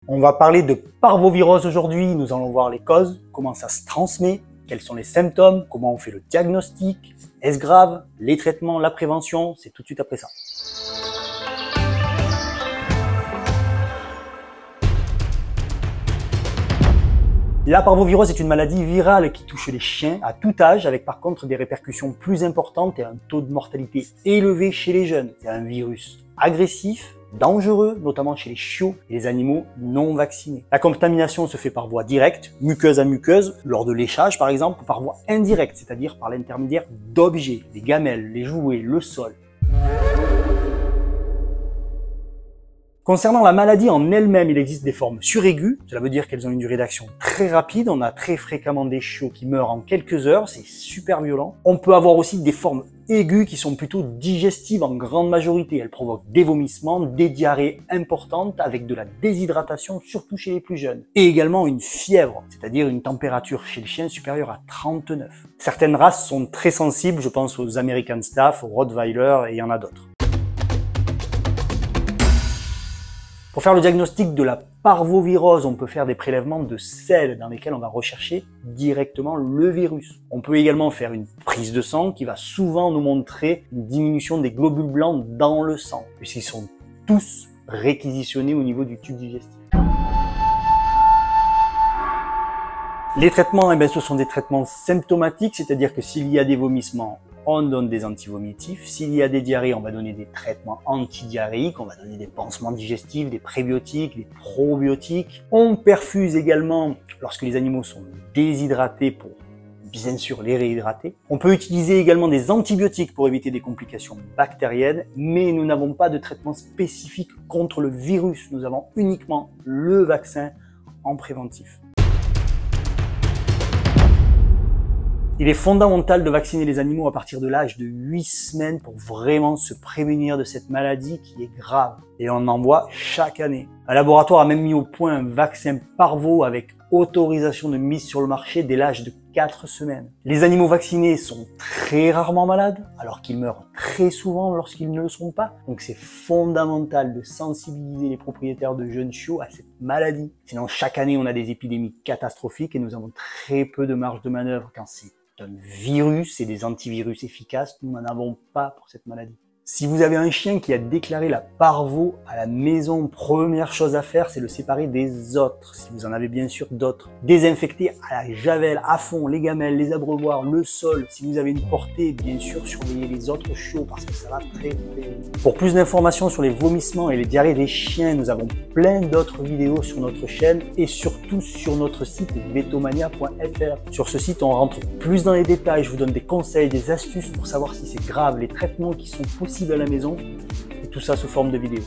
On va parler de parvovirose aujourd'hui, nous allons voir les causes, comment ça se transmet, quels sont les symptômes, comment on fait le diagnostic, est-ce grave, les traitements, la prévention, c'est tout de suite après ça. La parvovirose est une maladie virale qui touche les chiens à tout âge, avec par contre des répercussions plus importantes et un taux de mortalité élevé chez les jeunes. C'est un virus agressif, dangereux, notamment chez les chiots et les animaux non vaccinés. La contamination se fait par voie directe, muqueuse à muqueuse, lors de léchage par exemple, ou par voie indirecte, c'est-à-dire par l'intermédiaire d'objets, les gamelles, les jouets, le sol. Concernant la maladie en elle-même, il existe des formes suraiguës, cela veut dire qu'elles ont une durée d'action très rapide, on a très fréquemment des chiots qui meurent en quelques heures, c'est super violent. On peut avoir aussi des formes aiguës qui sont plutôt digestives en grande majorité, elles provoquent des vomissements, des diarrhées importantes avec de la déshydratation, surtout chez les plus jeunes. Et également une fièvre, c'est-à-dire une température chez le chien supérieure à 39. Certaines races sont très sensibles, je pense aux American Staff, aux Rottweiler et il y en a d'autres. Pour faire le diagnostic de la parvovirose, on peut faire des prélèvements de selles dans lesquels on va rechercher directement le virus. On peut également faire une prise de sang qui va souvent nous montrer une diminution des globules blancs dans le sang, puisqu'ils sont tous réquisitionnés au niveau du tube digestif. Les traitements, ce sont des traitements symptomatiques, c'est-à-dire que s'il y a des vomissements, on donne des antivomitifs. S'il y a des diarrhées, on va donner des traitements antidiarrhéiques, on va donner des pansements digestifs, des prébiotiques, des probiotiques. On perfuse également lorsque les animaux sont déshydratés pour bien sûr les réhydrater. On peut utiliser également des antibiotiques pour éviter des complications bactériennes, mais nous n'avons pas de traitement spécifique contre le virus. Nous avons uniquement le vaccin en préventif. Il est fondamental de vacciner les animaux à partir de l'âge de 8 semaines pour vraiment se prémunir de cette maladie qui est grave. Et on en voit chaque année. Un laboratoire a même mis au point un vaccin parvo avec autorisation de mise sur le marché dès l'âge de 4 semaines. Les animaux vaccinés sont très rarement malades, alors qu'ils meurent très souvent lorsqu'ils ne le sont pas. Donc c'est fondamental de sensibiliser les propriétaires de jeunes chiots à cette maladie. Sinon chaque année on a des épidémies catastrophiques et nous avons très peu de marge de manœuvre quand c'est un virus et des antivirus efficaces, nous n'en avons pas pour cette maladie. Si vous avez un chien qui a déclaré la parvo à la maison, première chose à faire, c'est le séparer des autres, si vous en avez bien sûr d'autres. Désinfecter à la javel, à fond, les gamelles, les abreuvoirs, le sol. Si vous avez une portée, bien sûr, surveillez les autres chiots parce que ça va très vite. Pour plus d'informations sur les vomissements et les diarrhées des chiens, nous avons plein d'autres vidéos sur notre chaîne et surtout sur notre site vetomania.fr. Sur ce site, on rentre plus dans les détails, je vous donne des conseils, des astuces pour savoir si c'est grave, les traitements qui sont possibles à la maison, et tout ça sous forme de vidéo.